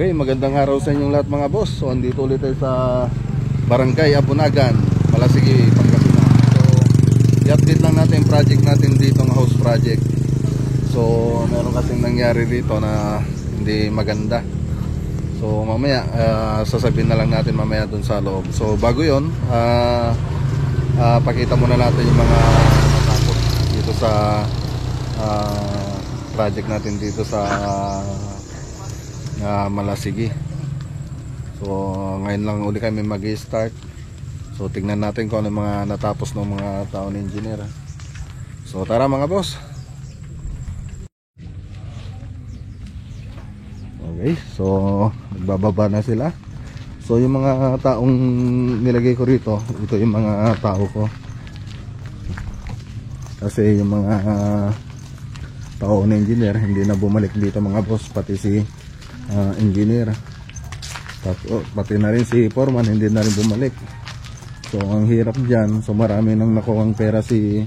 Okay, magandang araw sa inyong lahat mga boss. So andito ulit tayo sa Barangay Abunagan, Malasigi, Pangasinan. So i-update lang natin yung project natin dito, ng house project. So meron kasing nangyari dito na hindi maganda. So mamaya sasabihin na lang natin mamaya dun sa loob. So bago yun, pakita muna natin yung mga natapos dito sa project natin dito sa Malasigi. So ngayon lang uli kami mag-start. So tingnan natin kung ano mga natapos ng mga taon engineer. So tara mga boss. Okay, so nagbababa na sila. So yung mga taong nilagay ko rito, ito yung mga tao ko. Kasi yung mga tao na engineer hindi na bumalik dito mga boss, pati si engineer, pati na rin si foreman hindi na rin bumalik. So ang hirap dyan. So marami nang nakuhang pera si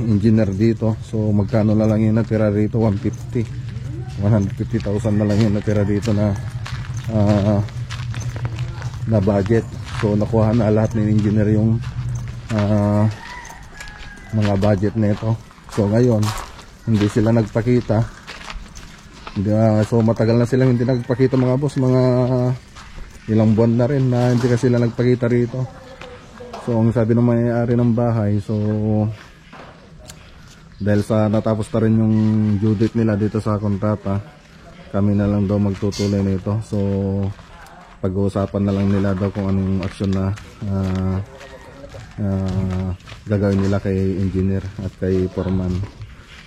engineer dito. So magkano na lang yung natira rito? 150,000 na lang yung natira dito na budget. So nakuha na lahat ng engineer yung mga budget nito. So ngayon hindi sila nagpakita. So matagal na silang hindi nagpakita mga boss, mga ilang buwan na rin na hindi kasi sila nagpakita rito. So ang sabi ng may-ari ng bahay, so dahil sa natapos na rin yung due date nila dito sa kontrata, kami na lang daw magtutuloy nito. So pag-uusapan na lang nila daw kung anong action na gagawin nila kay engineer at kay foreman.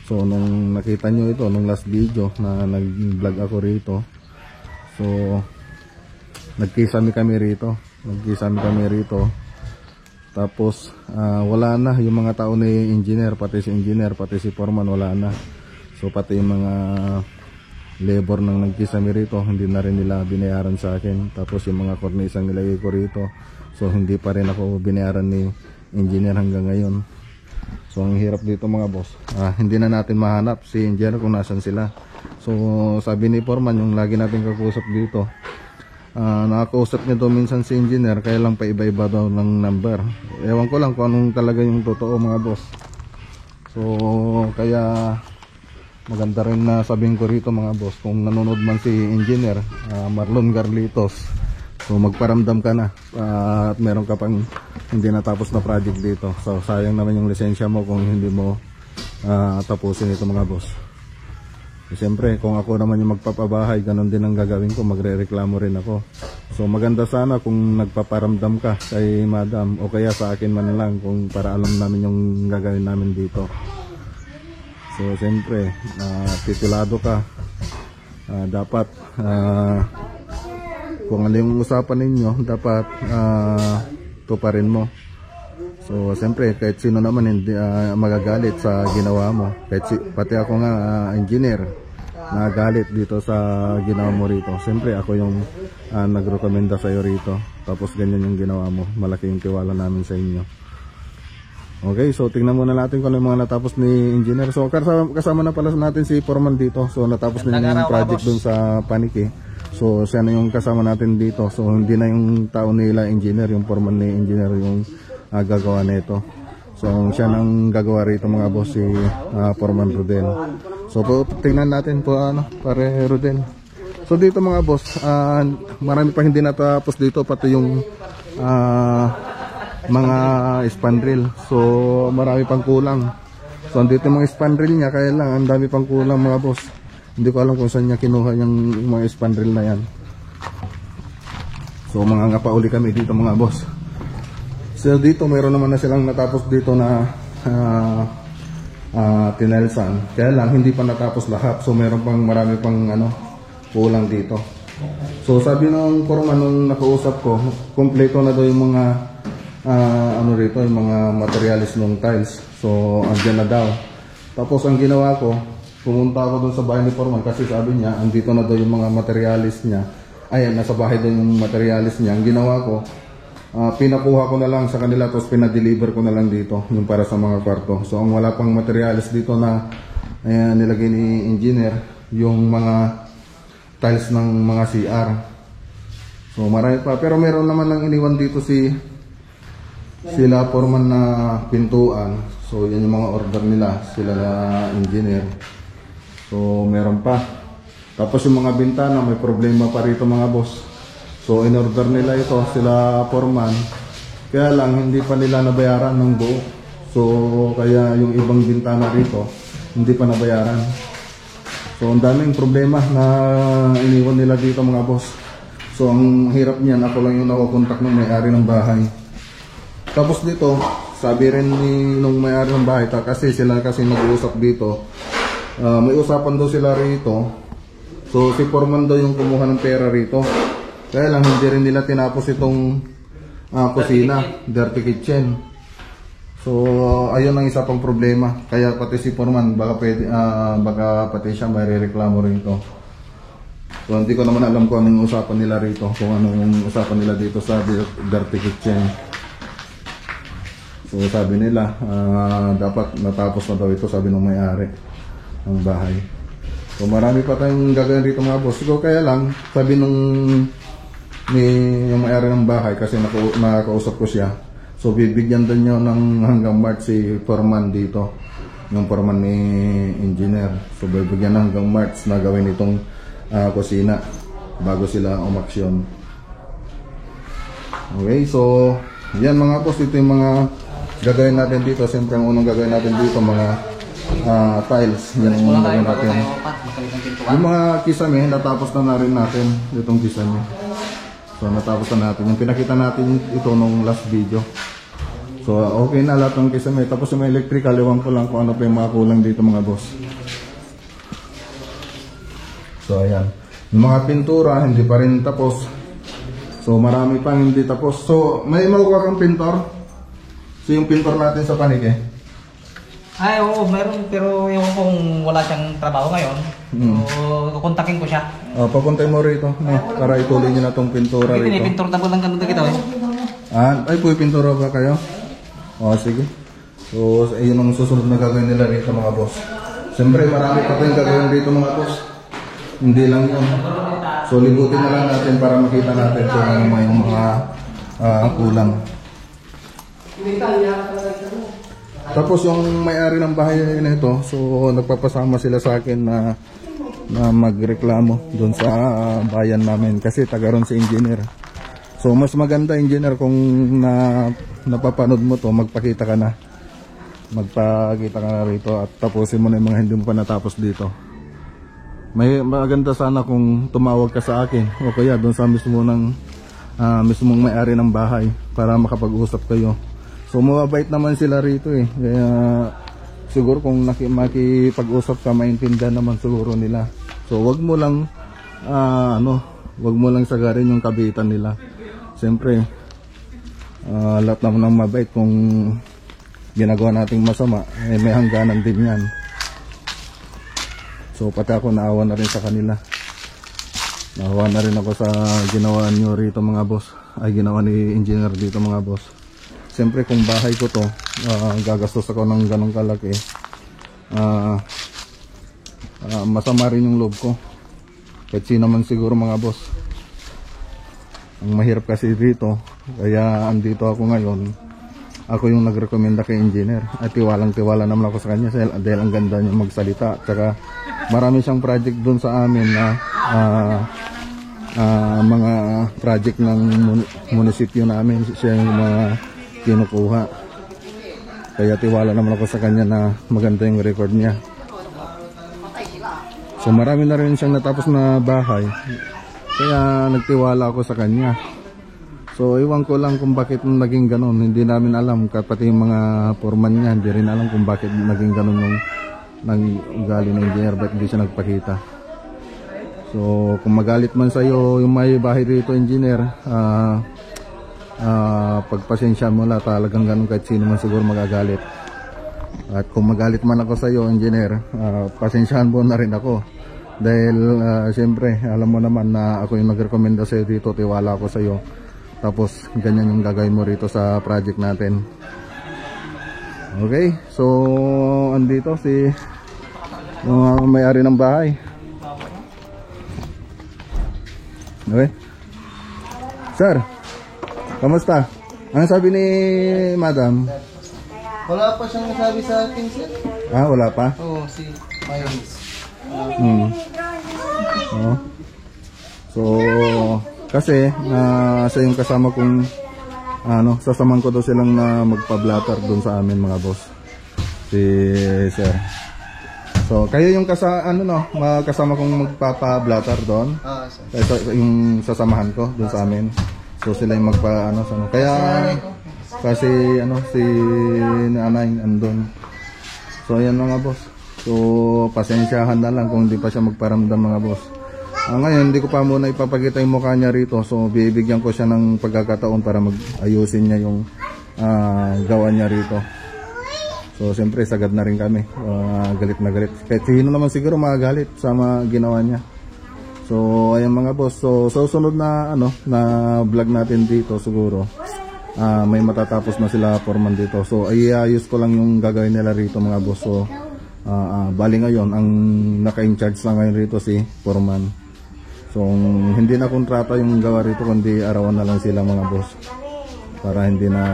So nung nakita nyo ito, nung last video na nag-vlog ako rito, so nagkisami kami rito. Tapos wala na yung mga tao ni engineer, pati si foreman wala na. So pati yung mga labor nang nagkisami rito, hindi na rin nila binayaran sa akin. Tapos yung mga kornisang nilagay ko rito, so hindi pa rin ako binayaran ni engineer hanggang ngayon. So ang hirap dito mga boss, hindi na natin mahanap si engineer kung nasan sila. So sabi ni foreman, yung lagi natin kakusap dito, nakakausap niya daw minsan si engineer, kaya lang pa iba-iba daw ng number. Ewan ko lang kung anong talaga yung totoo mga boss. So kaya maganda rin na sabihin ko rito mga boss, kung nanonood man si engineer Marlon Garlitos, so magparamdam ka na at meron ka pang hindi natapos na project dito. So sayang naman yung lisensya mo kung hindi mo tapusin ito mga boss. Siyempre kung ako naman yung magpapabahay, ganun din ang gagawin ko, magre-reklamo rin ako. So maganda sana kung nagpaparamdam ka kay madam o kaya sa akin man lang, kung para alam namin yung gagawin namin dito. So siyempre titulado ka, dapat kung ano yung usapan ninyo, dapat tuparin mo. So siyempre kahit sino naman hindi magagalit sa ginawa mo. Pati ako nga engineer, nagalit dito sa ginawa mo rito. Siyempre ako yung nagrekomenda sa iyo rito, tapos ganyan yung ginawa mo. Malaki yung tiwala namin sa inyo. Okay, so tingnan muna natin kung ano yung mga natapos ni engineer. So kasama na pala natin si foreman dito. So natapos na yung project dun sa Paniki. So siya na yung kasama natin dito. So hindi na yung tao nila engineer, yung foreman ni engineer yung gagawa nito. So siya nang gagawa rito mga boss, si foreman Rodel. So tingnan natin po pare Rodel. So dito mga boss, marami pa hindi natapos dito, pati yung mga spandrel. So marami pang kulang. So andito yung mga spandrel niya, kaya lang ang dami pang kulang mga boss. Hindi ko alam kung saan niya kinuha yung mga spandrel na yan. So mga nga pa uli kami dito mga boss. So dito mayroon naman na silang natapos dito na tinelsan. Kaya lang hindi pa natapos lahat. So meron pang marami pang kulang dito. So sabi ng foreman nung nakausap ko, kompleto na daw yung mga rito, yung mga materialis ng tiles. So andyan na daw. Tapos ang ginawa ko, pumunta ako doon sa bahay ni foreman kasi sabi niya andito na daw yung mga materialis niya. Ayan, nasa bahay daw yung materialis niya. Ang ginawa ko, pinakuha ko na lang sa kanila, tapos pinadeliver ko na lang dito yung para sa mga kwarto. So ang wala pang materialis dito na nilagay ni engineer, yung mga tiles ng mga CR. So marami pa, pero meron naman lang iniwan dito sila foreman na pintuan. So yan yung mga order nila, sila na engineer. So meron pa. Tapos yung mga bintana, may problema pa rito mga boss. So in order nila ito, sila foreman. Kaya lang hindi pa nila nabayaran ng buo. So kaya yung ibang bintana rito hindi pa nabayaran. So ang daming problema na iniwan nila dito mga boss. So ang hirap niyan, ako lang yung nakukontak ng may-ari ng bahay. Tapos dito, sabi rin nung may-ari ng bahay, kasi sila kasi nag-uusap dito, may usapan daw sila rito. So si foreman daw yung kumuha ng pera rito. Kaya lang hindi rin nila tinapos itong kusina, dirty kitchen. So ayun ang isa pang problema. Kaya pati si foreman baka pati siya may reklamo rito. So hindi ko naman alam kung anong usapan nila rito, kung anong usapan nila dito sa dirty kitchen. So sabi nila dapat natapos na daw ito, sabi ng may-ari ng bahay. So marami pa tayong gagawin rito mga boss. So kaya lang sabi yung may-ari ng bahay, kasi nakausap ko siya. So bibigyan din niyo ng hanggang March si foreman dito, yung foreman ni engineer. So bibigyan ng hanggang March na gawin itong kusina bago sila umaksyon. Okay, so yan mga boss, ito yung mga gagawin natin dito. Siyempre ang unang gagawin natin dito mga tiles. Yan ang unang gagawin natin. Yung mga kisame, natapos na rin natin itong kisame. So natapos na natin. Yung pinakita natin ito nung last video. So okay na lahat ng kisame. Tapos yung electrical, iwan ko lang kung ano pa yung mga kulang dito mga boss. So ayan. Yung mga pintura, hindi pa rin tapos. So marami pang hindi tapos. So may makuha kang pintor. So yung pintor natin sa panike. Ay, oo, meron, pero yung kung wala siyang trabaho ngayon, so kukontakin ko siya. Papuntay mo rito, para ituloy niyo na itong pintura rito. Pinipintor na po lang ganun dito eh. Ay, pintura ba kayo? Sige. So, yun ang susunod na gagawin nila rito mga boss. Siyempre, marami pa tayong gagawin rito mga boss. Hindi lang yun. So, libutin na lang natin para makita natin kung ano may mga kulang. Tapos yung may-ari ng bahay na ito, so nagpapasama sila sa akin na magreklamo doon sa bayan namin kasi taga ron si engineer. So mas maganda engineer kung napapanood mo to, magpakita ka na. Magpakita ka na rito at tapusin mo na yung mga hindi mo pa natapos dito. May maganda sana kung tumawag ka sa akin o kaya doon sa mismong may-ari ng bahay para makapag-usap kayo. So mababait naman sila rito eh. Kaya siguro kung makipag-usap ka, maintindihan naman siguro nila. So wag mo lang wag mo lang sagarin yung kabitan nila. Siyempre lahat naman ng mabait, kung ginagawa nating masama, may hangganan din yan. So pati ako naawa na rin sa kanila. Naawa na rin ako sa ginawa nyo rito mga boss. Ay ginawa ni engineer dito mga boss. Siyempre kung bahay ko to, gagastos ako ng ganong kalaki, masama rin yung loob ko. Kahit sino man siguro mga boss. Ang mahirap kasi dito, kaya andito ako ngayon. Ako yung nagrekomenda kay engineer. At tiwalang-tiwala naman ako sa kanya dahil ang ganda niya magsalita. Tsaka marami siyang project dun sa amin na mga project ng munisipyo namin. Siya yung mga kinukuha. Kaya tiwala naman ako sa kanya na maganda yung record niya. So marami na rin siyang natapos na bahay. Kaya nagtiwala ako sa kanya. So iwan ko lang kung bakit naging ganun. Hindi namin alam, pati yung mga foreman niya, hindi rin alam kung bakit naging ganun yung ugali ng engineer, bakit hindi siya nagpakita. So kung magalit man sa'yo yung may bahay dito engineer, pagpasensya mo lang, talagang ganun, kahit sino man siguro magagalit. At kung magalit man ako sa iyo engineer, pasensyahan mo na rin ako dahil siyempre alam mo naman na ako yung nagrekomenda sa iyo dito, tiwala ako sa iyo, tapos ganyan yung gagawin mo rito sa project natin. Okay, so andito si may-ari ng bahay. Okay. Sir, kamusta? Ano sabi ni Madam? Wala pa siyang nasabi sa akin, sir. Ah, wala pa? Oo, si Miles. Oh. So, kasi sa yung kasama kong sasaman ko daw silang na magpa-blatter doon sa amin mga boss. Si Sir. So, kayo yung kasama kong magpapa-blatter doon. Sir. Yung sasamahan ko doon sa amin. So, sila yung Kaya kasi si nanay andun. So, ayan mga boss. So, pasensyahan na lang kung hindi pa siya magparamdam mga boss. Ngayon, hindi ko pa muna ipapakita yung mukha niya rito. So, bibigyan ko siya ng pagkakataon para mag-ayusin niya yung gawa niya rito. So, siyempre, sagad na rin kami. Galit na galit. Kahit sino naman siguro magagalit sa mga ginawa niya. So, ayan mga boss. So, susunod na, na vlog natin dito siguro. May matatapos na sila foreman dito. So, iayos ko lang yung gagawin nila rito mga boss. So, bali ngayon, ang naka-in-charge lang ngayon rito si foreman. So, hindi na kontrata yung gawa rito, kundi arawan na lang sila mga boss. Para hindi na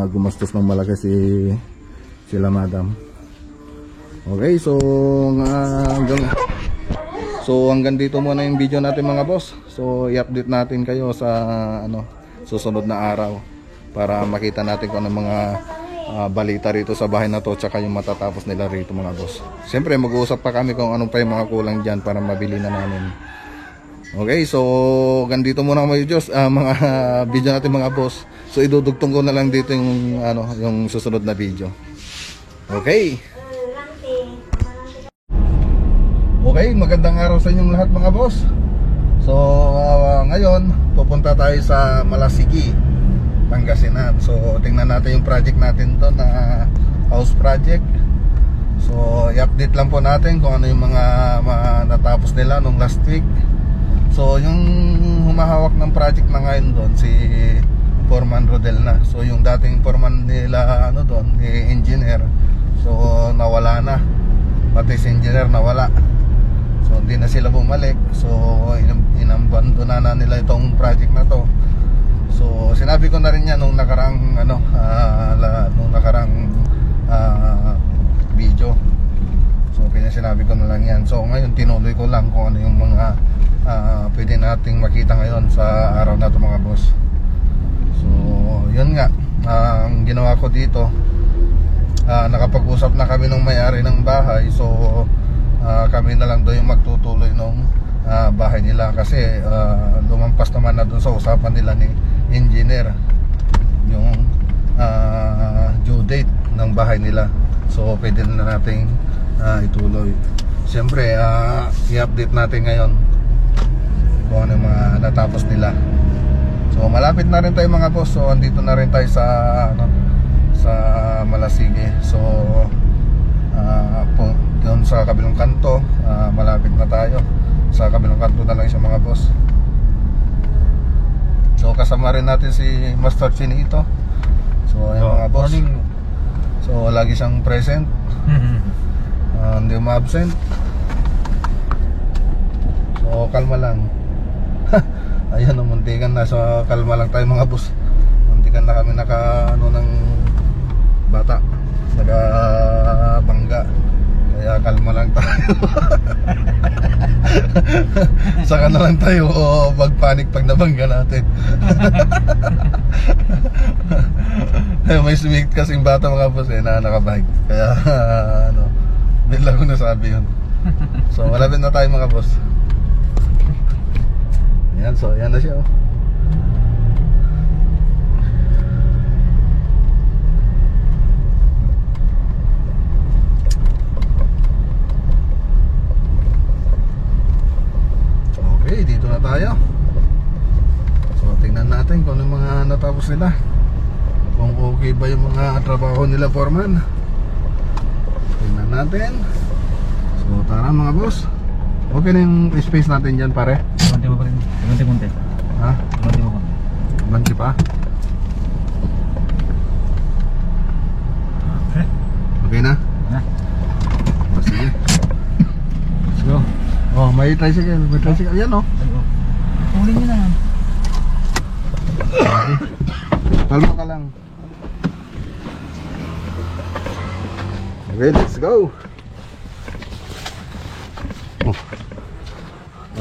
gumastos ng malaki sila madam. Okay, so hanggang dito muna yung video natin mga boss. So, i-update natin kayo sa susunod na araw para makita natin kung ano mga balita rito sa bahay na to, tsaka yung matatapos nila rito mga boss. Siyempre, mag-uusap pa kami kung anong pa yung mga kulang dyan para mabili na namin. Okay, so ganito muna mga Diyos, mga video natin mga boss. So idudugtong ko na lang dito yung yung susunod na video. Okay. Okay, magandang araw sa inyong lahat mga boss. So ngayon pupunta tayo sa Malasigi, Pangasinan. So tingnan natin yung project natin to na house project. So i-update lang po natin kung ano yung mga natapos nila nung last week. So yung humahawak ng project na ngayon doon si Foreman Rodel na. So yung dating foreman nila doon, engineer. So nawala na. Pati si engineer nawala. So hindi na sila bumalik. So inabandona na nila itong project na to. So sinabi ko na rin yan nung nakarang video. So pinasinabi ko na lang yan. So ngayon tinuloy ko lang kung ano yung mga pwede nating makita ngayon sa araw na ito mga boss. So yun nga, ang ginawa ko dito, nakapag-usap na kami ng may-ari ng bahay. So kami na lang doon yung magtutuloy ng bahay nila kasi lumampas naman na doon sa usapan nila ni engineer yung due date ng bahay nila. So pwede na nating ituloy. Siyempre i-update natin ngayon kung ano yung mga natapos nila. So malapit na rin tayo mga boss. So andito na rin tayo sa Malasigi. So doon sa kabilang kanto, malapit na tayo. Sa kabilang kanto na lang siya mga boss. So kasama rin natin si Master Chinito. So ayun mga boss. Morning. So lagi siyang present. Hindi ma-absent. So kalma lang. Ayan, muntikan na. So kalma lang tayo mga boss. Muntikan na kami ng bata, bangga. Kaya kalma lang tayo. Saka na lang tayo magpanik pag nabangga natin. May sumigit kasing bata mga boss na nakabike. Kaya bigla ko nasabi yun. So malapit na tayo mga boss. Ayan, so ayan na siya Okay, dito na tayo. So tingnan natin kung ano mga natapos nila, kung okay ba yung mga trabaho nila foreman. Tingnan natin. So tara mga boss. Okay na yung space natin dyan pare? Konti mo pa rin. Konti. Ha? Konti mo pa. Banti pa? Okay na? Ha? Sige. Let's go. Oh, may tricycle. May tricycle. Ayan oh. Kunin nyo na. Kalma ka lang. Okay, let's go. Oh.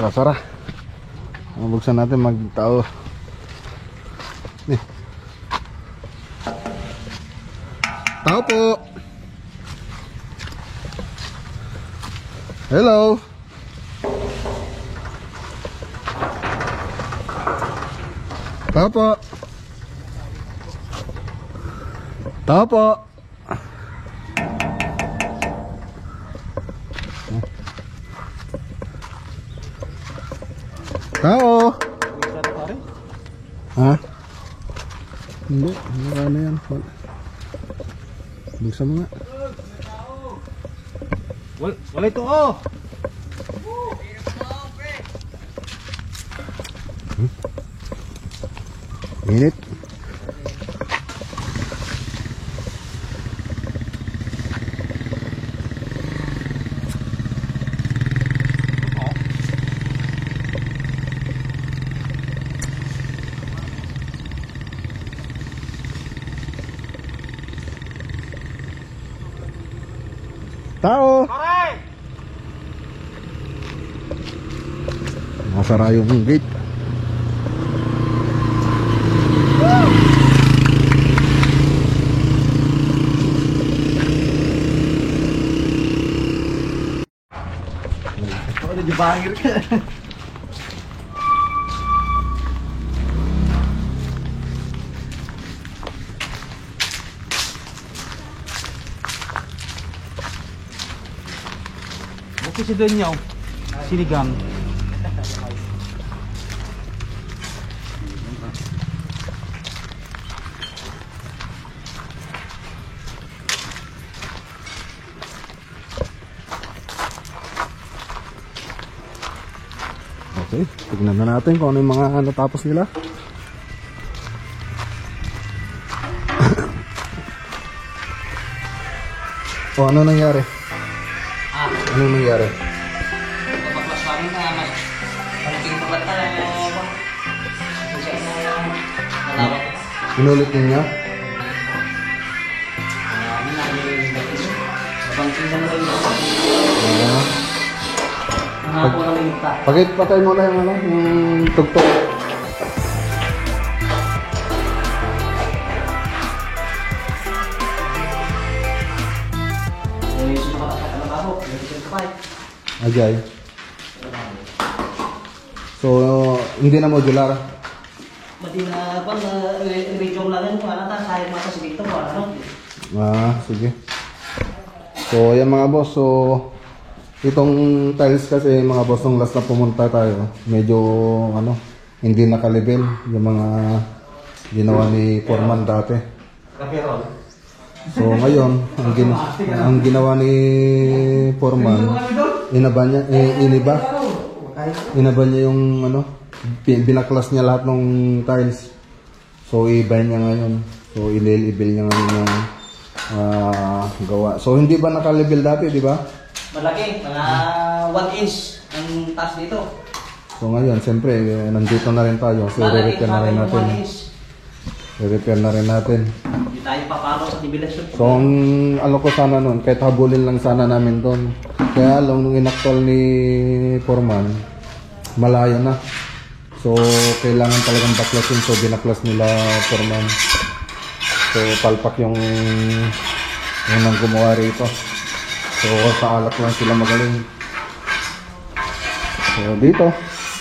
Sara. Buksan natin magtao. Nih. Tao po. Hello. Tao po. Tao po. Tao. Ha? Hindi, ano yan? Buksan mo nga. Wala ito oh. Init. Tao! Nasara yung gate. Ano di bangir ka? Okay si doon niyo. Sinigang. Okay, tignan na natin kung ano yung mga natapos nila. O, ano nangyari? Ano nangyari? Mas kami na mas malaking pagkat na malawak. Inulit ninyo? Patay mo na yung ano, yung tugtog. Ajay. So, hindi na modular. Mati na bang region lang yan kung ano ta sayang mata sa dito kung ano. Sige. So, yan mga boss. So, itong tiles kasi mga boss, nung last na pumunta tayo, medyo ano, hindi nakalibel yung mga ginawa ni Foreman dati. Kapirol. So ngayon, ang ginawa ni Foreman, inaba niya yung ano, binaklas niya lahat ng tiles. So iba niya ngayon. So ililibel niya ngayon yung gawa. So hindi ba nakalibel dati, di ba? Malaki, mga 1 inch ang taas dito. So ngayon, siyempre, nandito na rin tayo. So re-repair na rin natin. I-repair na rin natin. Hindi tayo papalo sa division. So ang ano ko sana nun, kahit habulin lang sana namin doon. Kaya lang nung inaktol ni Foreman, malayo na. So kailangan talagang baklasin. So binaklas nila Foreman. So palpak yung unang gumawa rito. So sa alak lang sila magaling. So dito.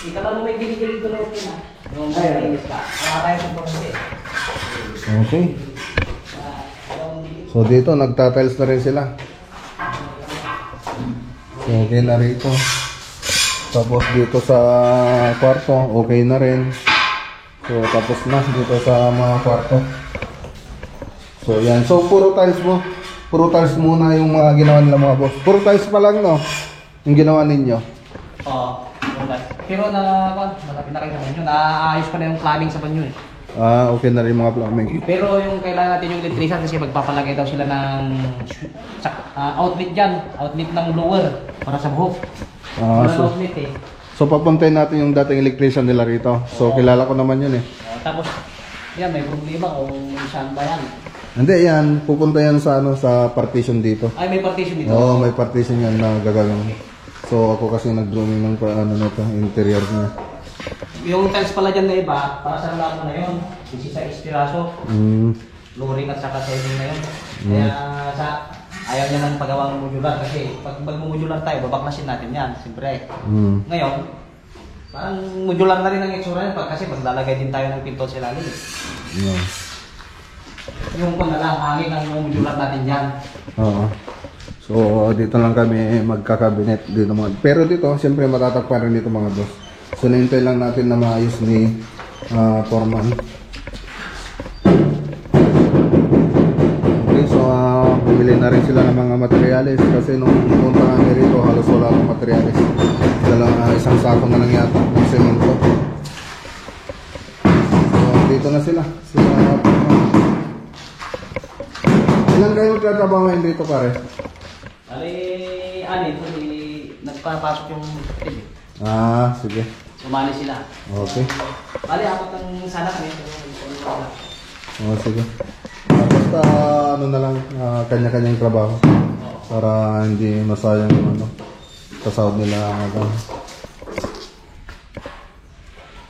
Ika ba mo may binigay dito na okay na? Yung malinis ka. Wala tayo kung pagkasi. Okay. So dito nagtatiles na rin sila. So okay na rito. Tapos dito sa kwarto, okay na rin. So tapos na dito sa mga kwarto. So yan. So puro tiles mo. Puro tiles muna yung mga ginawa nila mga boss. Puro tiles pa lang, no? Yung ginawa ninyo. Oo. Pero malapit na kayo sa banyo. Naayos pa na yung plumbing sa banyo eh. Okay na rin mga plumbing. Pero yung kailangan natin yung electrician kasi magpapalagay daw sila ng outlet dyan. Outlet ng blower para sa buhok. Walang outlet eh. So papuntahin natin yung dating electrician nila rito. So kilala ko naman yun eh. Tapos, yan, may problema kung saan ba yan. Hindi yan, pupunta yan sa ano sa partition dito. Ay, may partition dito. Oo, may partition yan na gagawin. So ako kasi nag-drawing ng ano nito, interior niya. Yung tiles pala dyan na iba, para sa lahat na yun. 16 piraso. Flooring at saka siding na yun. Kaya ayaw niya ng pagawang modular kasi pag mag-modular tayo, babaklasin natin yan, siyempre. Ngayon, parang modular na rin ang itsura yan kasi maglalagay din tayo ng pinto sa ilalim. Yung kung nalang hangin ang modular natin yan. Oo. So dito lang kami magkakabinet dito mga. Pero dito, siyempre matatakpan rin dito mga boss. So nintay lang natin na maayos ni foreman. Okay, so bumili na rin sila ng mga materyales kasi nung punta kami rito halos wala ng materyales. Isang sako na lang yata ng semento. So dito na sila. Ilan kayo magtatrabaho ngayon dito pare? Anin, nagpapasok yung TV. Sige. Sumali sila. Okay. Bali, apat ang sana kami. Sige. Basta ano na lang, kanya-kanyang trabaho. Para hindi masayang yung ano, kasahod nila agad.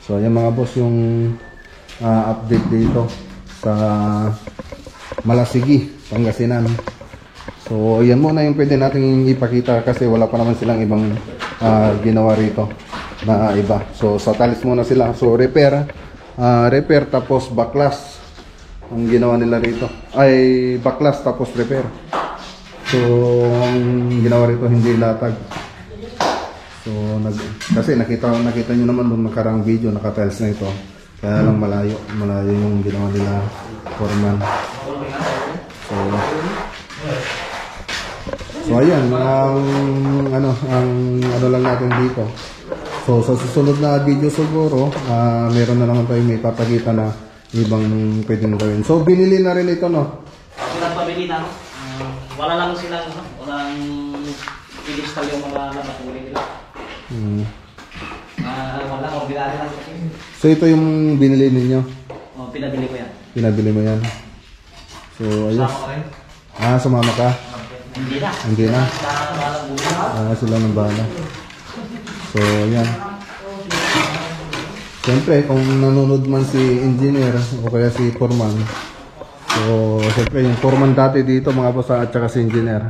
So ayan mga boss yung update dito sa Malasigi, Pangasinan. So yan muna yung pwede nating ipakita kasi wala pa naman silang ibang ginawa rito na iba. So sa tiles muna sila. So repair tapos baklas ang ginawa nila rito. Ay baklas tapos repair. So ang ginawa rito hindi latag. So kasi nakita nyo naman nung nakarang video naka-tiles na ito. Kaya lang malayo yung ginawa nila foreman. So ayan, ang ano lang natin dito. So sa susunod na video siguro, meron na naman tayong may papakita na ibang pwedeng gawin. So binili na rin ito, no? Walang pabili na, no? Wala lang silang, no? Walang i-install yung mga laboratory nila. Wala, ordinary lang kasi. So ito yung binili ninyo? Pinabili ko yan. Pinabili mo yan? So ayun. Sama ko rin. Sumama ka? Hindi na. Hindi na? Bahala Sila ng bahala. So ayan. Siyempre kung nanonood man si engineer o kaya si foreman, so siyempre yung foreman dati dito mga boss at saka si engineer,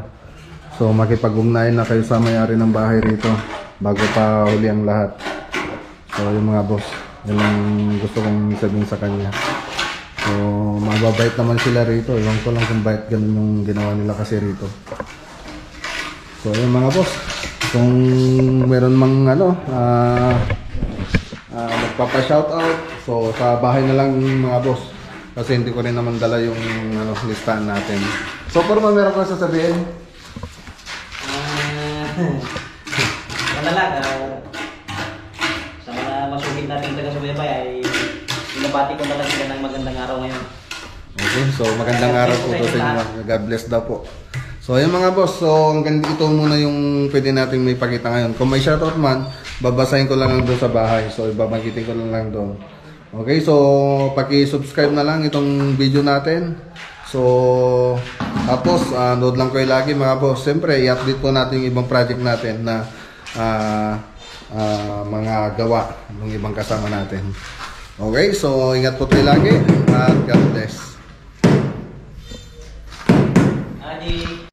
so makipag-ugnayan na kayo sa may-ari ng bahay rito bago pa huli ang lahat. So yung mga boss, yun ang gusto kong sabihin sa kanya. So mababait naman sila rito. Iwan ko lang kung bait ganun yung ginawa nila kasi rito. So yung mga boss, kung meron mang magpapa-shoutout, so sa bahay na lang mga boss. Kasi hindi ko rin naman dala yung listahan natin. So Foreman, meron ko sasabihin? Wala lang. Sa mga masugid natin taga-subaybay ay pinabati ko na lang sila ng magandang araw ngayon. Okay, so magandang araw po sa inyo. God bless daw po. So ayun mga boss, so hanggang ito muna yung pwede natin may pakita ngayon. Kung may shoutout man, babasahin ko lang doon sa bahay. So ibabanggitin ko lang doon. Okay, so paki-subscribe na lang itong video natin. So tapos nood lang kayo lagi mga boss. Siyempre i-update po natin yung ibang project natin na mga gawa ng ibang kasama natin. Okay, so ingat po tayo lagi at God bless.